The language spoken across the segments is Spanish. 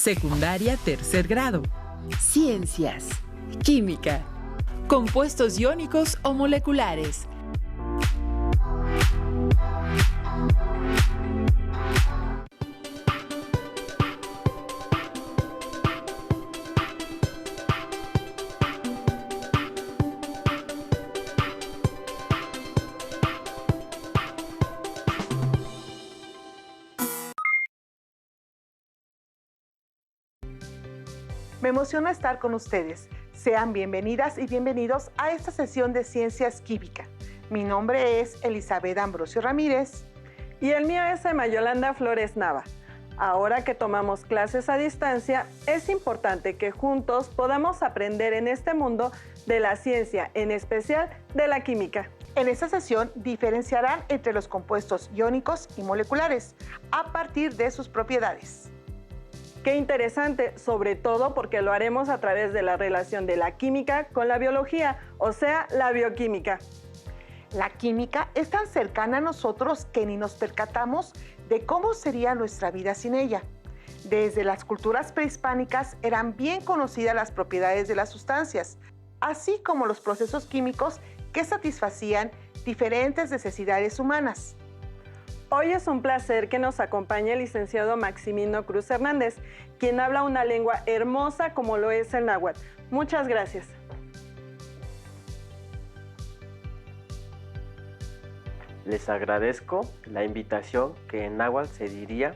Secundaria tercer grado. Ciencias. Química. Compuestos iónicos o moleculares. Me emociona estar con ustedes. Sean bienvenidas y bienvenidos a esta sesión de Ciencias Química. Mi nombre es Elizabeth Ambrosio Ramírez. Y el mío es Emma Yolanda Flores Nava. Ahora que tomamos clases a distancia, es importante que juntos podamos aprender en este mundo de la ciencia, en especial de la química. En esta sesión diferenciarán entre los compuestos iónicos y moleculares a partir de sus propiedades. Qué interesante, sobre todo porque lo haremos a través de la relación de la química con la biología, o sea, la bioquímica. La química es tan cercana a nosotros que ni nos percatamos de cómo sería nuestra vida sin ella. Desde las culturas prehispánicas eran bien conocidas las propiedades de las sustancias, así como los procesos químicos que satisfacían diferentes necesidades humanas. Hoy es un placer que nos acompañe el licenciado Maximino Cruz Hernández, quien habla una lengua hermosa como lo es el náhuatl. Muchas gracias. Les agradezco la invitación que en náhuatl se diría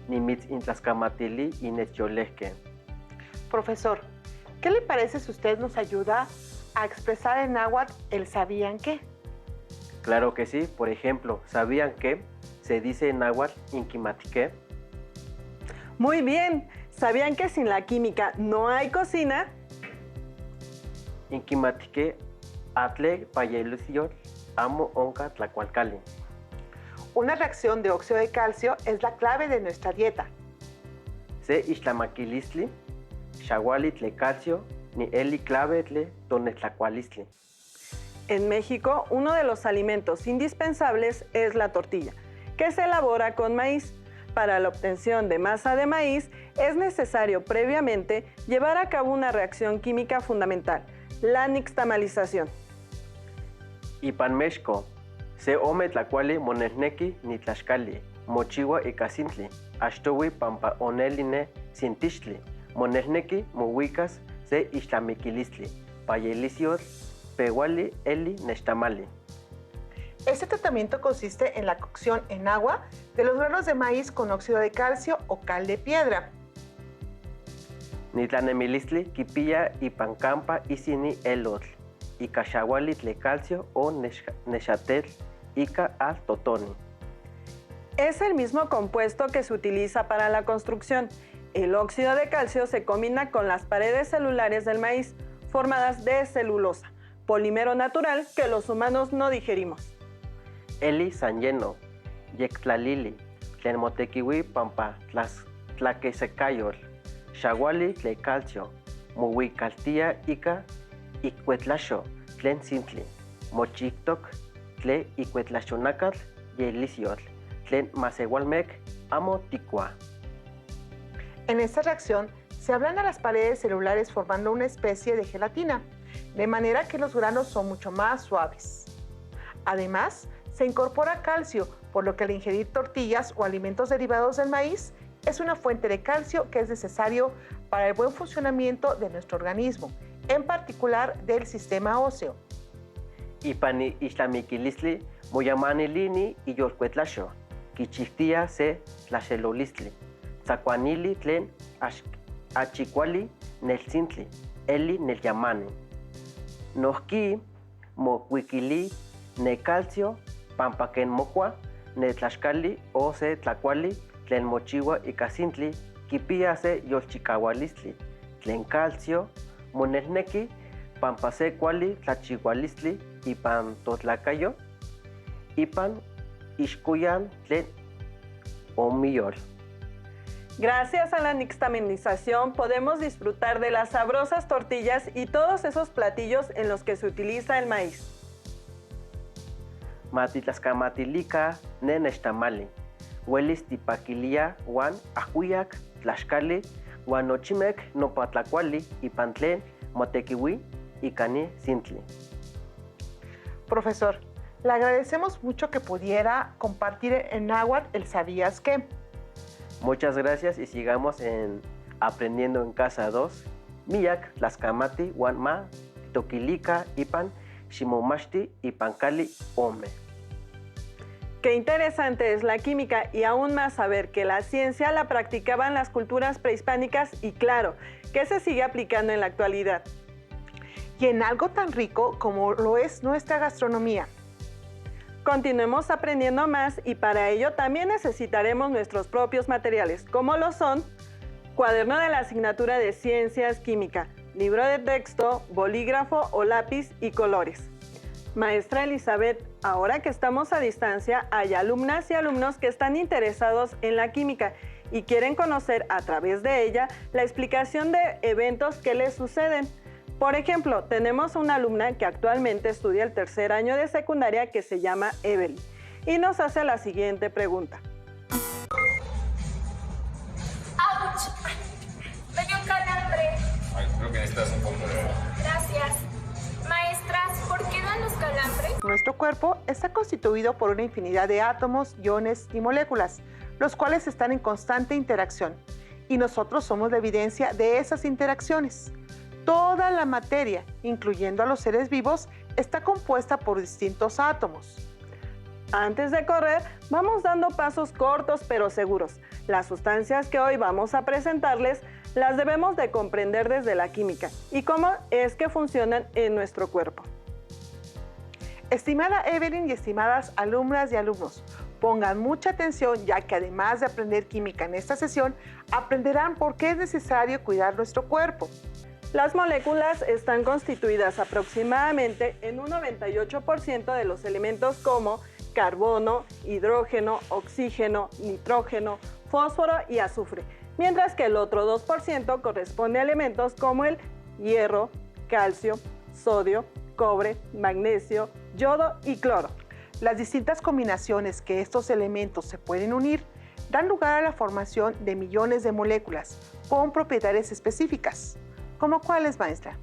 Nimitzintlazcamatili Inetyolehque. Profesor, ¿qué le parece si usted nos ayuda a expresar en náhuatl el ¿sabían qué? Claro que sí. Por ejemplo, ¿sabían que se dice en náhuatl inquimatique? Muy bien. ¿Sabían que sin la química no hay cocina? Inquimatique atle payeluciol amo onca tlacualcali. Una reacción de óxido de calcio es la clave de nuestra dieta. Se istlamaquilistli, xahualitle calcio, ni eli clavetle tonetlacualistli. En México, uno de los alimentos indispensables es la tortilla, que se elabora con maíz. Para la obtención de masa de maíz es necesario previamente llevar a cabo una reacción química fundamental, la nixtamalización. Ipan México, se ome tlacuali monelnequi ni tlaxcali, mochiwa icacintli, axtowi pampa oneline sintixtli, monelnequi mohuicas se ixtlamiquilistli, payelisior, pehuali eli nextamali. Este tratamiento consiste en la cocción en agua de los granos de maíz con óxido de calcio o cal de piedra. Nitlanemilistli kipilla ipancampa isini elotl, ika xahualitl calcio o nexatel ika al totoni. Es el mismo compuesto que se utiliza para la construcción. El óxido de calcio se combina con las paredes celulares del maíz, formadas de celulosa, polímero natural que los humanos no digerimos. Eli sanyeno, yectlalili, tlenmotequiwi pampa tlaquesecayol, xahuali tle calcio, mohuicaltia ika icuetlaxo, tlen sintli, mochictoc, tle icuetlaxonacatl, yelisiotl, tlen masewalmec, amo ticua. En esta reacción se ablanda las paredes celulares formando una especie de gelatina, de manera que los granos son mucho más suaves. Además, se incorpora calcio, por lo que al ingerir tortillas o alimentos derivados del maíz, es una fuente de calcio que es necesario para el buen funcionamiento de nuestro organismo, en particular del sistema óseo. Ipani istlamiquilistli, moyamanilini y yolcuetlaxo, quichiftia se tlaxelolistli, tzacuanili tlen achicuali nelcintli, eli nelyamani. Nohki mocuiquili ne calcio, pampa ken mocua, ne tlaxcali o se tlacuali, tlen mochiwa icacintli, quipia se yolchicahualistli, tlen calcio, monelnequi, pampa se cuali tlachihualistli, ipan totlacayo, ipan ixcuyan tlen omiyol. Gracias a la nixtamalización podemos disfrutar de las sabrosas tortillas y todos esos platillos en los que se utiliza el maíz. Matitlascamatilica ne nextamali, huelis tipaquilia huan ajuyac tlaxcali Guanochimec no patlacuali y pantlen motequiwi y cani sintli. Profesor, le agradecemos mucho que pudiera compartir en náhuatl el ¿sabías qué? Muchas gracias y sigamos en Aprendiendo en Casa 2. Miyak, Tlaskamati, Wanma, Toquilica, Ipan, Shimomashti y Pancali, Ome. Qué interesante es la química y aún más saber que la ciencia la practicaban las culturas prehispánicas y claro, que se sigue aplicando en la actualidad. Y en algo tan rico como lo es nuestra gastronomía. Continuemos aprendiendo más y para ello también necesitaremos nuestros propios materiales, como lo son cuaderno de la asignatura de Ciencias Química, libro de texto, bolígrafo o lápiz y colores. Maestra Elizabeth, ahora que estamos a distancia, hay alumnas y alumnos que están interesados en la química y quieren conocer a través de ella la explicación de eventos que les suceden. Por ejemplo, tenemos una alumna que actualmente estudia el tercer año de secundaria que se llama Evelyn y nos hace la siguiente pregunta. ¡Auch! Me dio un calambre. Ay, creo que necesitas un poco de... Gracias. Maestras, ¿por qué dan los calambres? Nuestro cuerpo está constituido por una infinidad de átomos, iones y moléculas, los cuales están en constante interacción, y nosotros somos la evidencia de esas interacciones. Toda la materia, incluyendo a los seres vivos, está compuesta por distintos átomos. Antes de correr, vamos dando pasos cortos pero seguros. Las sustancias que hoy vamos a presentarles las debemos de comprender desde la química y cómo es que funcionan en nuestro cuerpo. Estimada Evelyn y estimadas alumnas y alumnos, pongan mucha atención ya que además de aprender química en esta sesión, aprenderán por qué es necesario cuidar nuestro cuerpo. Las moléculas están constituidas aproximadamente en un 98% de los elementos como carbono, hidrógeno, oxígeno, nitrógeno, fósforo y azufre, mientras que el otro 2% corresponde a elementos como el hierro, calcio, sodio, cobre, magnesio, yodo y cloro. Las distintas combinaciones que estos elementos se pueden unir dan lugar a la formación de millones de moléculas con propiedades específicas. ¿Cómo cuáles, maestra?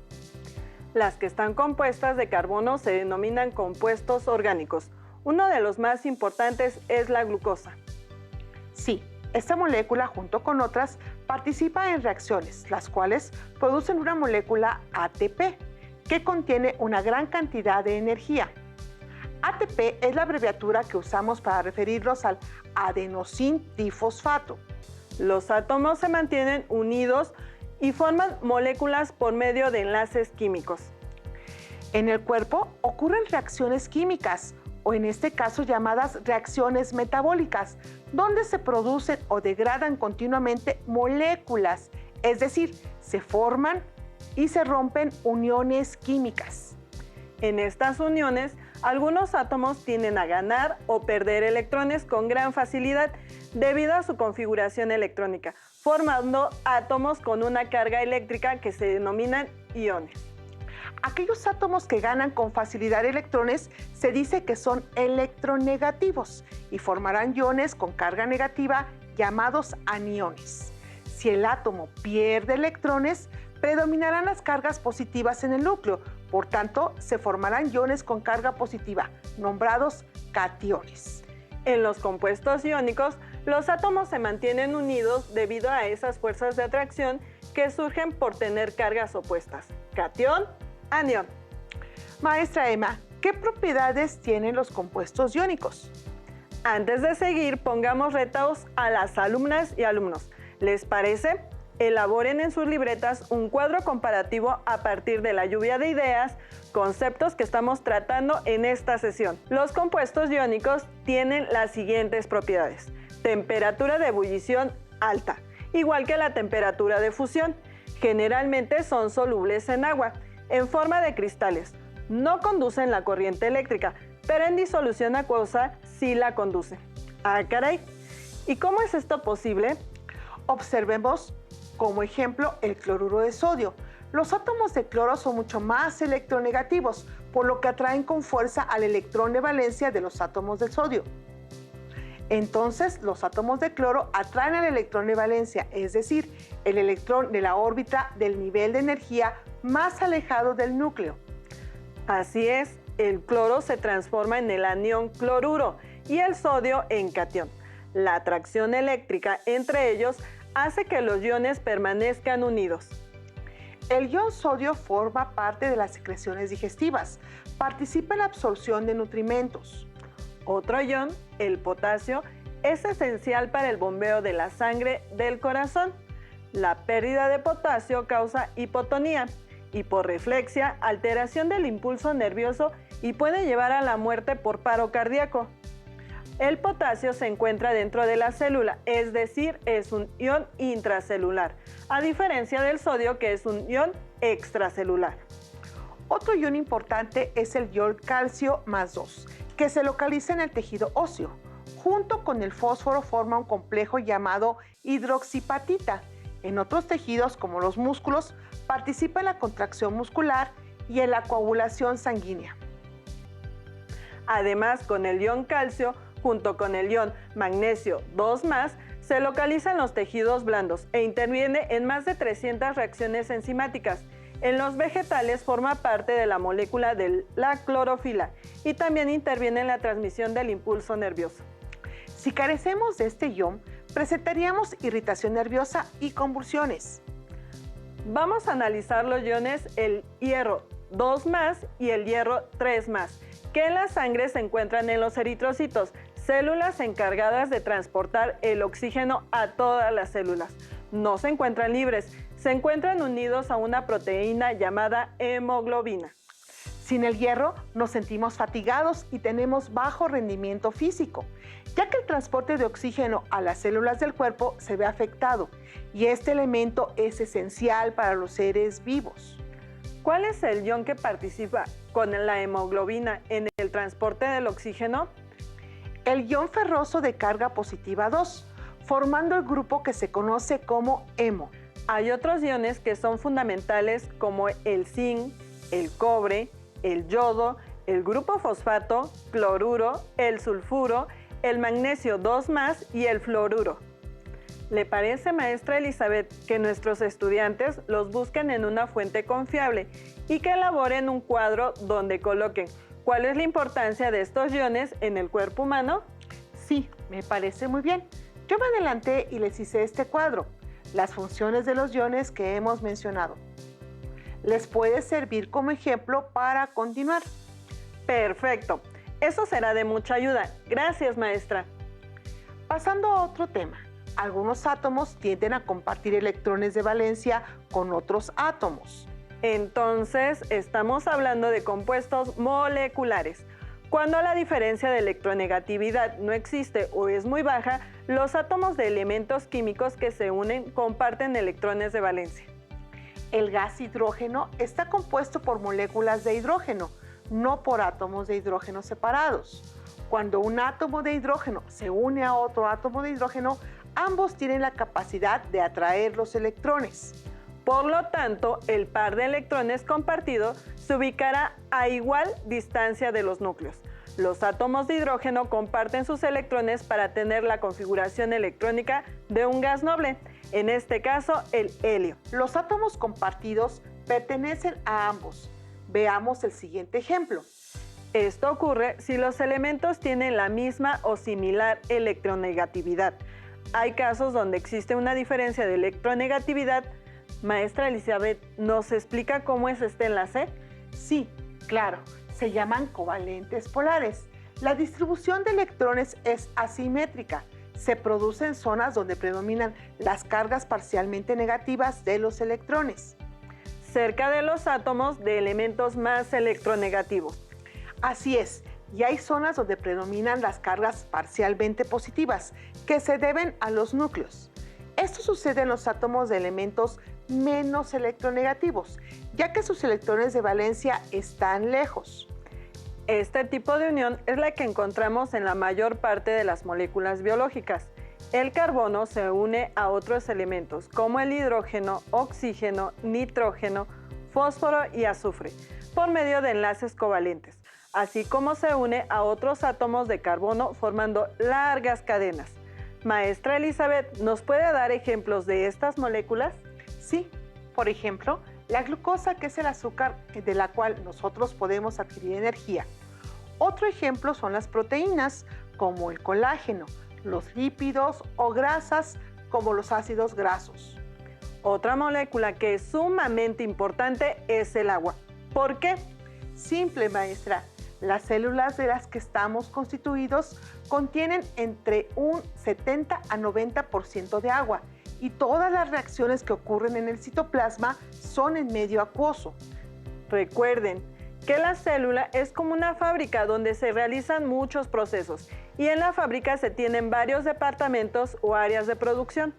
Las que están compuestas de carbono se denominan compuestos orgánicos. Uno de los más importantes es la glucosa. Sí, esta molécula junto con otras participa en reacciones, las cuales producen una molécula ATP, que contiene una gran cantidad de energía. ATP es la abreviatura que usamos para referirnos al adenosín trifosfato. Los átomos se mantienen unidos y forman moléculas por medio de enlaces químicos. En el cuerpo ocurren reacciones químicas, o en este caso llamadas reacciones metabólicas, donde se producen o degradan continuamente moléculas, es decir, se forman y se rompen uniones químicas. En estas uniones, algunos átomos tienden a ganar o perder electrones con gran facilidad debido a su configuración electrónica, formando átomos con una carga eléctrica que se denominan iones. Aquellos átomos que ganan con facilidad electrones se dice que son electronegativos y formarán iones con carga negativa llamados aniones. Si el átomo pierde electrones, predominarán las cargas positivas en el núcleo, por tanto, se formarán iones con carga positiva, nombrados cationes. En los compuestos iónicos, los átomos se mantienen unidos debido a esas fuerzas de atracción que surgen por tener cargas opuestas, catión, anión. Maestra Emma, ¿qué propiedades tienen los compuestos iónicos? Antes de seguir, pongamos retos a las alumnas y alumnos. ¿Les parece? Elaboren en sus libretas un cuadro comparativo a partir de la lluvia de ideas, conceptos que estamos tratando en esta sesión. Los compuestos iónicos tienen las siguientes propiedades. Temperatura de ebullición alta, igual que la temperatura de fusión. Generalmente son solubles en agua, en forma de cristales. No conducen la corriente eléctrica, pero en disolución acuosa sí la conducen. ¡Ah, caray! ¿Y cómo es esto posible? Observemos como ejemplo el cloruro de sodio. Los átomos de cloro son mucho más electronegativos, por lo que atraen con fuerza al electrón de valencia de los átomos de sodio. Entonces, los átomos de cloro atraen al electrón de valencia, es decir, el electrón de la órbita del nivel de energía más alejado del núcleo. Así es, el cloro se transforma en el anión cloruro y el sodio en catión. La atracción eléctrica entre ellos hace que los iones permanezcan unidos. El ion sodio forma parte de las secreciones digestivas, participa en la absorción de nutrimentos. Otro ion, el potasio, es esencial para el bombeo de la sangre del corazón. La pérdida de potasio causa hipotonía y por reflexia alteración del impulso nervioso y puede llevar a la muerte por paro cardíaco. El potasio se encuentra dentro de la célula, es decir, es un ion intracelular, a diferencia del sodio que es un ion extracelular. Otro ion importante es el ion calcio más 2, que se localiza en el tejido óseo. Junto con el fósforo forma un complejo llamado hidroxipatita. En otros tejidos, como los músculos, participa en la contracción muscular y en la coagulación sanguínea. Además, con el ion calcio, junto con el ion magnesio 2+, se localiza en los tejidos blandos e interviene en más de 300 reacciones enzimáticas. En los vegetales forma parte de la molécula de la clorofila y también interviene en la transmisión del impulso nervioso. Si carecemos de este ion, presentaríamos irritación nerviosa y convulsiones. Vamos a analizar los iones el hierro 2+ y el hierro 3+, que en la sangre se encuentran en los eritrocitos, células encargadas de transportar el oxígeno a todas las células. No se encuentran libres, se encuentran unidos a una proteína llamada hemoglobina. Sin el hierro nos sentimos fatigados y tenemos bajo rendimiento físico, ya que el transporte de oxígeno a las células del cuerpo se ve afectado y este elemento es esencial para los seres vivos. ¿Cuál es el ion que participa con la hemoglobina en el transporte del oxígeno? El ion ferroso de carga positiva 2, formando el grupo que se conoce como hemo. Hay otros iones que son fundamentales como el zinc, el cobre, el yodo, el grupo fosfato, cloruro, el sulfuro, el magnesio 2+ y el fluoruro. ¿Le parece, maestra Elizabeth, que nuestros estudiantes los busquen en una fuente confiable y que elaboren un cuadro donde coloquen cuál es la importancia de estos iones en el cuerpo humano? Sí, me parece muy bien. Yo me adelanté y les hice este cuadro, las funciones de los iones que hemos mencionado. Les puede servir como ejemplo para continuar. Perfecto, eso será de mucha ayuda. Gracias, maestra. Pasando a otro tema. Algunos átomos tienden a compartir electrones de valencia con otros átomos. Entonces, estamos hablando de compuestos moleculares. Cuando la diferencia de electronegatividad no existe o es muy baja, los átomos de elementos químicos que se unen comparten electrones de valencia. El gas hidrógeno está compuesto por moléculas de hidrógeno, no por átomos de hidrógeno separados. Cuando un átomo de hidrógeno se une a otro átomo de hidrógeno, ambos tienen la capacidad de atraer los electrones. Por lo tanto, el par de electrones compartido se ubicará a igual distancia de los núcleos. Los átomos de hidrógeno comparten sus electrones para tener la configuración electrónica de un gas noble, en este caso el helio. Los átomos compartidos pertenecen a ambos. Veamos el siguiente ejemplo. Esto ocurre si los elementos tienen la misma o similar electronegatividad. Hay casos donde existe una diferencia de electronegatividad. Maestra Elizabeth, ¿nos explica cómo es este enlace? Sí, claro, se llaman covalentes polares. La distribución de electrones es asimétrica. Se produce en zonas donde predominan las cargas parcialmente negativas de los electrones. Cerca de los átomos de elementos más electronegativos. Así es, y hay zonas donde predominan las cargas parcialmente positivas, que se deben a los núcleos. Esto sucede en los átomos de elementos menos electronegativos, ya que sus electrones de valencia están lejos. Este tipo de unión es la que encontramos en la mayor parte de las moléculas biológicas. El carbono se une a otros elementos como el hidrógeno, oxígeno, nitrógeno, fósforo y azufre, por medio de enlaces covalentes. así como se une a otros átomos de carbono formando largas cadenas. Maestra Elizabeth, ¿nos puede dar ejemplos de estas moléculas? Sí, por ejemplo, la glucosa, que es el azúcar de la cual nosotros podemos adquirir energía. Otro ejemplo son las proteínas, como el colágeno, los lípidos o grasas, como los ácidos grasos. Otra molécula que es sumamente importante es el agua. ¿Por qué? Simple, maestra. Las células de las que estamos constituidos contienen entre un 70 a 90% de agua y todas las reacciones que ocurren en el citoplasma son en medio acuoso. Recuerden que la célula es como una fábrica donde se realizan muchos procesos y en la fábrica se tienen varios departamentos o áreas de producción.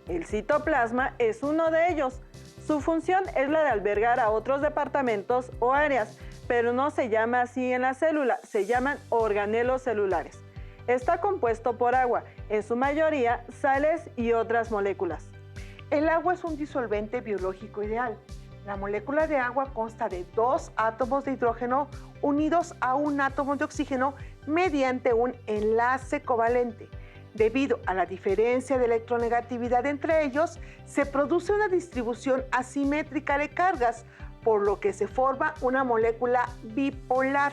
El citoplasma es uno de ellos. Su función es la de albergar a otros departamentos o áreas, pero no se llama así en la célula, se llaman organelos celulares. Está compuesto por agua, en su mayoría sales y otras moléculas. El agua es un disolvente biológico ideal. La molécula de agua consta de 2 átomos de hidrógeno unidos a un átomo de oxígeno mediante un enlace covalente. Debido a la diferencia de electronegatividad entre ellos, se produce una distribución asimétrica de cargas, por lo que se forma una molécula bipolar.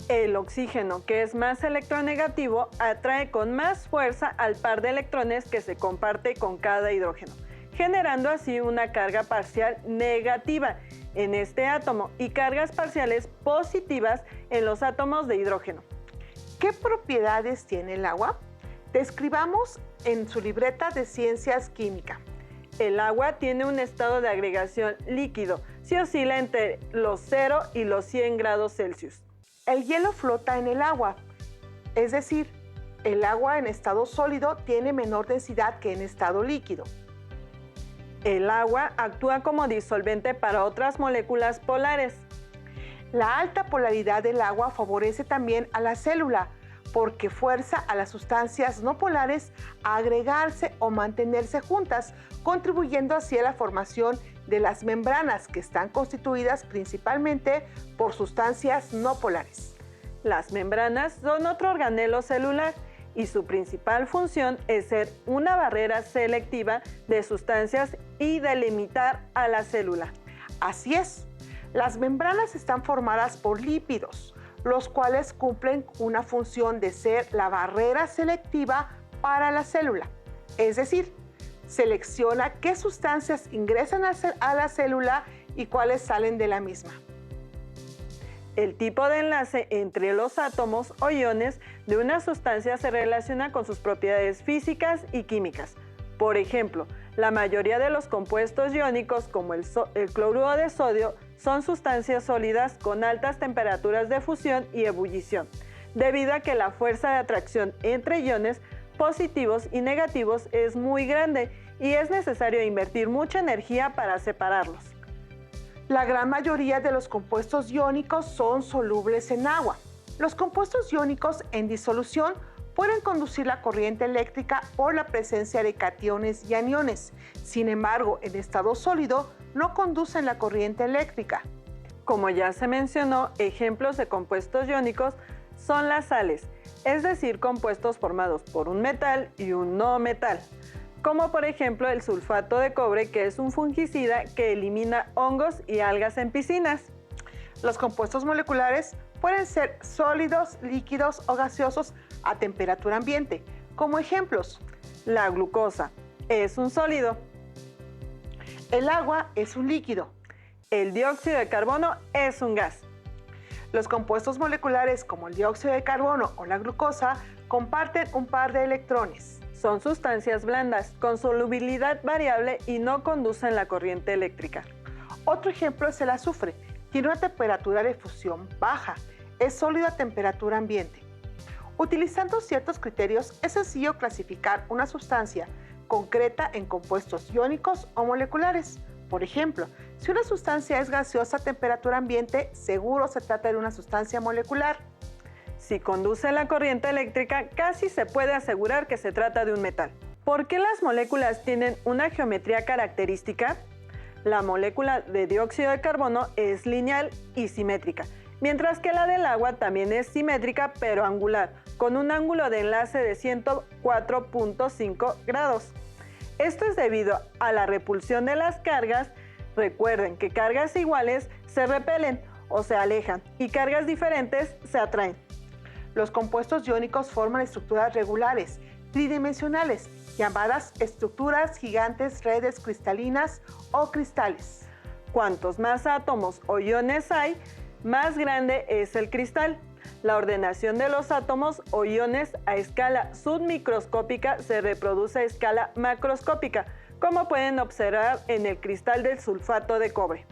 El oxígeno, que es más electronegativo, atrae con más fuerza al par de electrones que se comparte con cada hidrógeno, generando así una carga parcial negativa en este átomo y cargas parciales positivas en los átomos de hidrógeno. ¿Qué propiedades tiene el agua? Describamos en su libreta de Ciencias Químicas. El agua tiene un estado de agregación líquido, se oscila entre los 0 y los 100 grados Celsius. El hielo flota en el agua, es decir, el agua en estado sólido tiene menor densidad que en estado líquido. El agua actúa como disolvente para otras moléculas polares. La alta polaridad del agua favorece también a la célula porque fuerza a las sustancias no polares a agregarse o mantenerse juntas, contribuyendo así a la formación de las membranas que están constituidas principalmente por sustancias no polares. Las membranas son otro organelo celular y su principal función es ser una barrera selectiva de sustancias y delimitar a la célula. Así es. Las membranas están formadas por lípidos, los cuales cumplen una función de ser la barrera selectiva para la célula. Es decir, selecciona qué sustancias ingresan a la célula y cuáles salen de la misma. El tipo de enlace entre los átomos o iones de una sustancia se relaciona con sus propiedades físicas y químicas. Por ejemplo, la mayoría de los compuestos iónicos, como el cloruro de sodio, son sustancias sólidas con altas temperaturas de fusión y ebullición, debido a que la fuerza de atracción entre iones positivos y negativos es muy grande y es necesario invertir mucha energía para separarlos. La gran mayoría de los compuestos iónicos son solubles en agua. Los compuestos iónicos en disolución pueden conducir la corriente eléctrica por la presencia de cationes y aniones. Sin embargo, en estado sólido no conducen la corriente eléctrica. Como ya se mencionó, ejemplos de compuestos iónicos son las sales, es decir, compuestos formados por un metal y un no metal, como por ejemplo el sulfato de cobre, que es un fungicida que elimina hongos y algas en piscinas. Los compuestos moleculares pueden ser sólidos, líquidos o gaseosos a temperatura ambiente. Como ejemplos, la glucosa es un sólido. El agua es un líquido. El dióxido de carbono es un gas. Los compuestos moleculares como el dióxido de carbono o la glucosa comparten un par de electrones. Son sustancias blandas, con solubilidad variable y no conducen la corriente eléctrica. Otro ejemplo es el azufre. Tiene una temperatura de fusión baja. Es sólido a temperatura ambiente. Utilizando ciertos criterios, es sencillo clasificar una sustancia concreta en compuestos iónicos o moleculares. Por ejemplo, si una sustancia es gaseosa a temperatura ambiente, seguro se trata de una sustancia molecular. Si conduce la corriente eléctrica, casi se puede asegurar que se trata de un metal. ¿Por qué las moléculas tienen una geometría característica? La molécula de dióxido de carbono es lineal y simétrica. mientras que la del agua también es simétrica pero angular, con un ángulo de enlace de 104.5 grados. Esto es debido a la repulsión de las cargas. Recuerden que cargas iguales se repelen o se alejan y cargas diferentes se atraen. Los compuestos iónicos forman estructuras regulares, tridimensionales, llamadas estructuras gigantes, redes cristalinas o cristales. Cuantos más átomos o iones hay, más grande es el cristal. La ordenación de los átomos o iones a escala submicroscópica se reproduce a escala macroscópica, como pueden observar en el cristal del sulfato de cobre.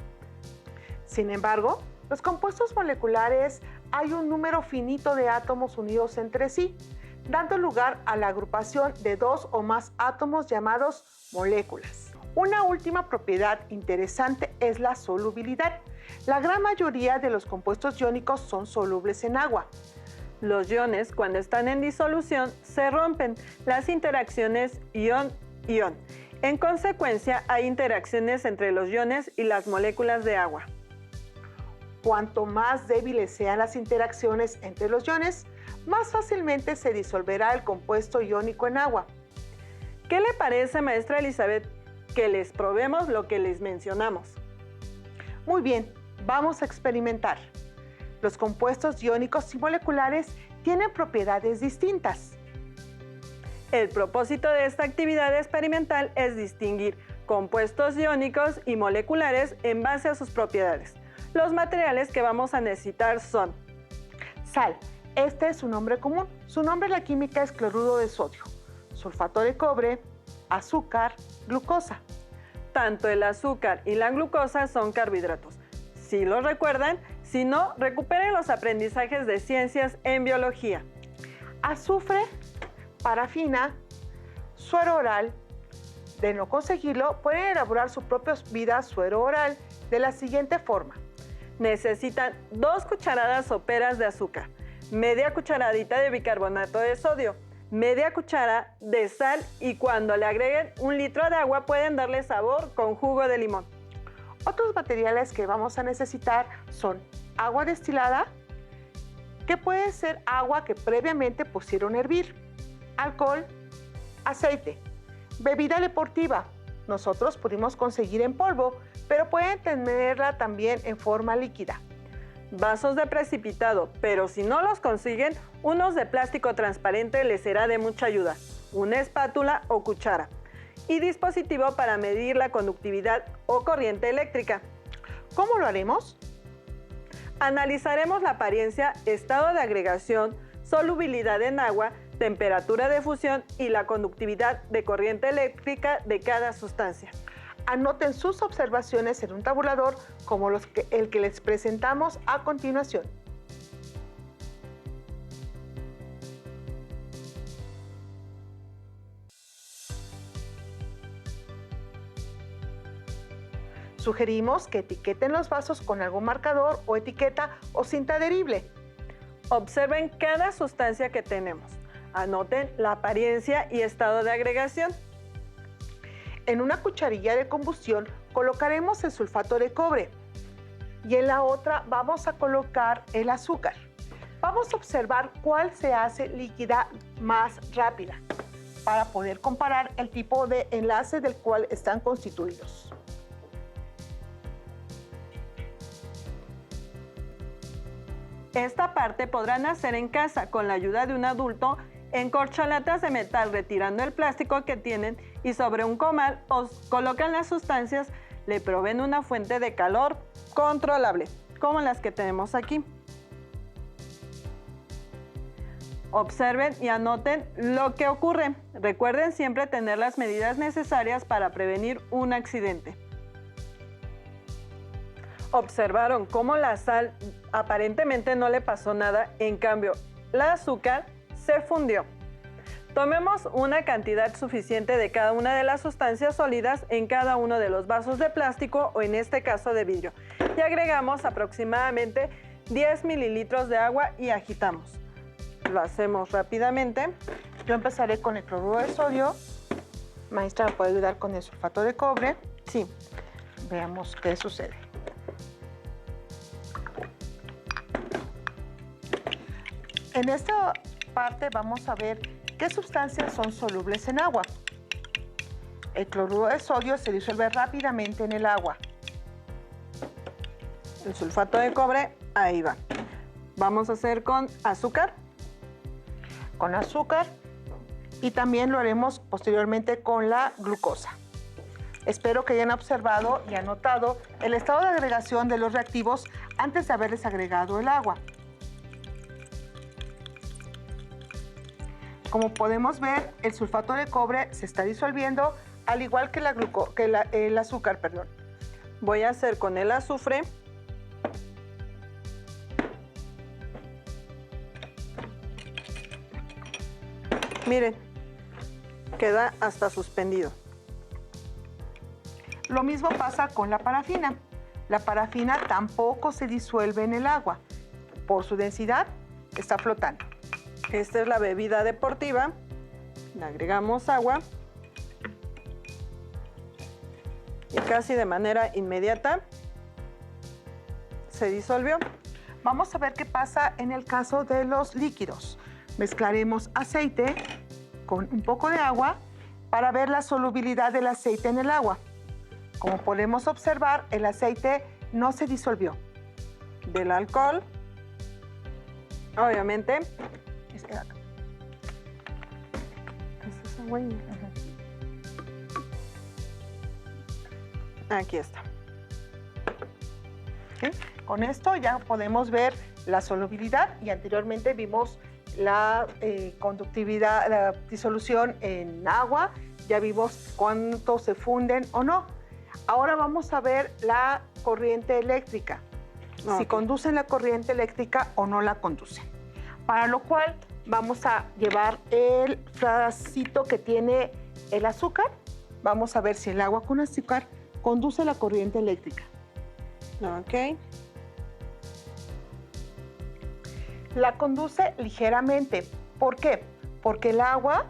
Sin embargo, los compuestos moleculares hay un número finito de átomos unidos entre sí, dando lugar a la agrupación de dos o más átomos llamados moléculas. Una última propiedad interesante es la solubilidad. La gran mayoría de los compuestos iónicos son solubles en agua. Los iones, cuando están en disolución, se rompen las interacciones ion-ion. En consecuencia, hay interacciones entre los iones y las moléculas de agua. Cuanto más débiles sean las interacciones entre los iones, más fácilmente se disolverá el compuesto iónico en agua. ¿Qué le parece, maestra Elizabeth, que les probemos lo que les mencionamos? Muy bien, vamos a experimentar. Los compuestos iónicos y moleculares tienen propiedades distintas. El propósito de esta actividad experimental es distinguir compuestos iónicos y moleculares en base a sus propiedades. Los materiales que vamos a necesitar son sal. Este es su nombre común. Su nombre en la química es cloruro de sodio, sulfato de cobre, azúcar, glucosa. Tanto el azúcar y la glucosa son carbohidratos. Si los recuerdan, si no, recuperen los aprendizajes de ciencias en biología. Azufre, parafina, suero oral. De no conseguirlo, pueden elaborar su propia vida suero oral de la siguiente forma. Necesitan 2 cucharadas soperas de azúcar, media cucharadita de bicarbonato de sodio, media cuchara de sal y cuando le agreguen 1 litro de agua pueden darle sabor con jugo de limón. Otros materiales que vamos a necesitar son agua destilada, que puede ser agua que previamente pusieron a hervir, alcohol, aceite, bebida deportiva. Nosotros pudimos conseguir en polvo, pero pueden tenerla también en forma líquida. Vasos de precipitado, pero si no los consiguen, unos de plástico transparente les será de mucha ayuda, una espátula o cuchara, y dispositivo para medir la conductividad o corriente eléctrica. ¿Cómo lo haremos? Analizaremos la apariencia, estado de agregación, solubilidad en agua, temperatura de fusión y la conductividad de corriente eléctrica de cada sustancia. Anoten sus observaciones en un tabulador como el que les presentamos a continuación. Sugerimos que etiqueten los vasos con algún marcador o etiqueta o cinta adherible. Observen cada sustancia que tenemos. Anoten la apariencia y estado de agregación. En una cucharilla de combustión colocaremos el sulfato de cobre y en la otra vamos a colocar el azúcar. Vamos a observar cuál se hace líquida más rápida para poder comparar el tipo de enlace del cual están constituidos. Esta parte podrán hacer en casa con la ayuda de un adulto en corcholatas de metal, retirando el plástico que tienen y sobre un comal os colocan las sustancias, le proveen una fuente de calor controlable, como las que tenemos aquí. Observen y anoten lo que ocurre. Recuerden siempre tener las medidas necesarias para prevenir un accidente. Observaron cómo la sal aparentemente no le pasó nada, en cambio, el azúcar se fundió. Tomemos una cantidad suficiente de cada una de las sustancias sólidas en cada uno de los vasos de plástico o en este caso de vidrio y agregamos aproximadamente 10 mililitros de agua y agitamos. Lo hacemos rápidamente. Yo empezaré con el cloruro de sodio. Maestra, ¿me puede ayudar con el sulfato de cobre? Sí. Veamos qué sucede. En esta parte vamos a ver qué sustancias son solubles en agua. El cloruro de sodio se disuelve rápidamente en el agua. El sulfato de cobre, ahí va. Vamos a hacer con azúcar. Con azúcar y también lo haremos posteriormente con la glucosa. Espero que hayan observado y anotado el estado de agregación de los reactivos antes de haberles agregado el agua. Como podemos ver, el sulfato de cobre se está disolviendo, al igual que el azúcar, perdón. Voy a hacer con el azufre. Miren, queda hasta suspendido. Lo mismo pasa con la parafina. La parafina tampoco se disuelve en el agua. Por su densidad, está flotando. Esta es la bebida deportiva. Le agregamos agua. Y casi de manera inmediata se disolvió. Vamos a ver qué pasa en el caso de los líquidos. Mezclaremos aceite con un poco de agua para ver la solubilidad del aceite en el agua. Como podemos observar, el aceite no se disolvió. Del alcohol, obviamente. Este de acá. ¿Es esa huella? Aquí está. ¿Sí? Con esto ya podemos ver la solubilidad y anteriormente vimos la conductividad, la disolución en agua. Ya vimos cuánto se funden o no. Ahora vamos a ver la corriente eléctrica. Si conducen la corriente eléctrica o no la conducen. Para lo cual vamos a llevar el frascito que tiene el azúcar. Vamos a ver si el agua con azúcar conduce la corriente eléctrica. Ok. La conduce ligeramente. ¿Por qué? Porque el agua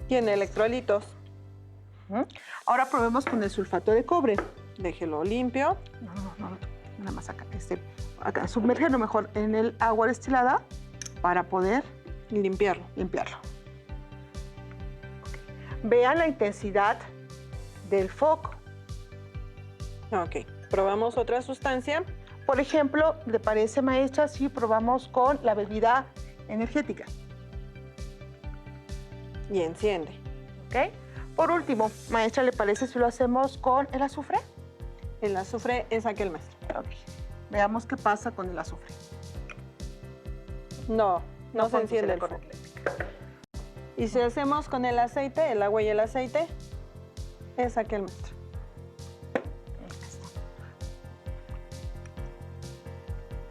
Tiene electrolitos. Ahora probemos con el sulfato de cobre. Déjelo limpio. No, nada más acá. Acá, sumérgelo mejor en el agua destilada para poder Limpiarlo. limpiarlo. Vean la intensidad del foco. Ok. Probamos otra sustancia. Por ejemplo, ¿le parece, maestra, si probamos con la bebida energética? Y enciende. ¿Ok? Por último, maestra, ¿le parece si lo hacemos con el azufre? El azufre es aquel, maestro. Ok. Veamos qué pasa con el azufre. No se conduce enciende la el foco. corriente eléctrica. Y si hacemos con el aceite, el agua y el aceite, es aquel, maestro.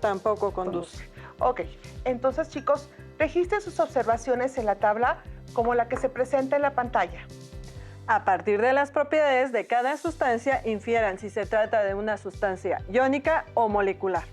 Tampoco conduce. Ok, entonces chicos, registren sus observaciones en la tabla como la que se presenta en la pantalla. A partir de las propiedades de cada sustancia, infieran si se trata de una sustancia iónica o molecular.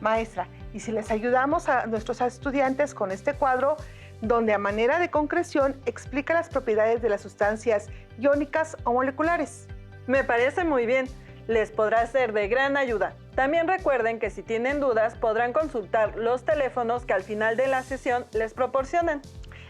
Maestra, y si les ayudamos a nuestros estudiantes con este cuadro, donde a manera de concreción explica las propiedades de las sustancias iónicas o moleculares. Me parece muy bien. Les podrá ser de gran ayuda. También recuerden que si tienen dudas podrán consultar los teléfonos que al final de la sesión les proporcionan.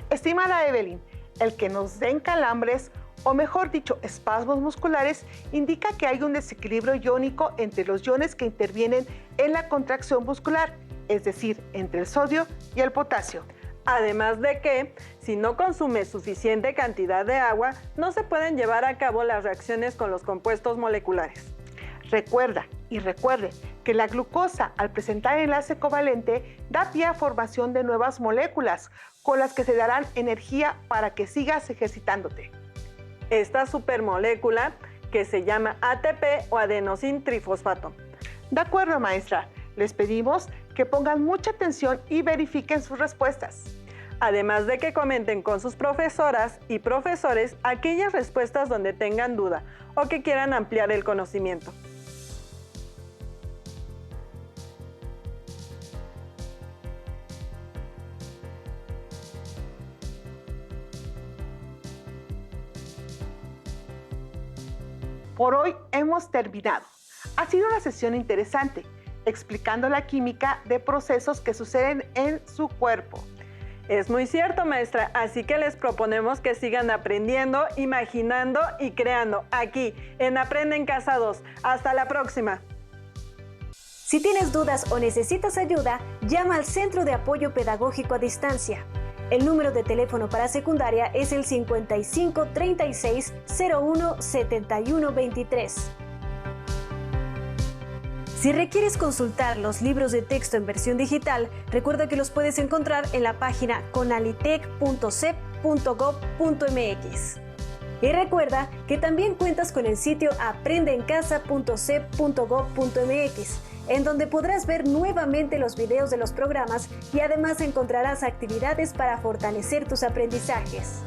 Estimada Evelyn, el que nos den calambres, o mejor dicho, espasmos musculares, indica que hay un desequilibrio iónico entre los iones que intervienen en la contracción muscular, es decir, entre el sodio y el potasio. Además de que, si no consume suficiente cantidad de agua, no se pueden llevar a cabo las reacciones con los compuestos moleculares. Recuerda y recuerde que la glucosa, al presentar enlace covalente, da pie a formación de nuevas moléculas con las que se darán energía para que sigas ejercitándote. Esta supermolécula, que se llama ATP o adenosín trifosfato. De acuerdo, maestra. Les pedimos que pongan mucha atención y verifiquen sus respuestas. Además de que comenten con sus profesoras y profesores aquellas respuestas donde tengan duda o que quieran ampliar el conocimiento. Por hoy hemos terminado. Ha sido una sesión interesante. explicando la química de procesos que suceden en su cuerpo. Es muy cierto, maestra, así que les proponemos que sigan aprendiendo, imaginando y creando aquí en Aprende en Casa 2. Hasta la próxima. Si tienes dudas o necesitas ayuda, llama al Centro de Apoyo Pedagógico a Distancia. El número de teléfono para secundaria es el 55 36 01 71 23. Si requieres consultar los libros de texto en versión digital, recuerda que los puedes encontrar en la página conalitec.cep.gov.mx. Y recuerda que también cuentas con el sitio aprendeencasa.cep.gov.mx, en donde podrás ver nuevamente los videos de los programas y además encontrarás actividades para fortalecer tus aprendizajes.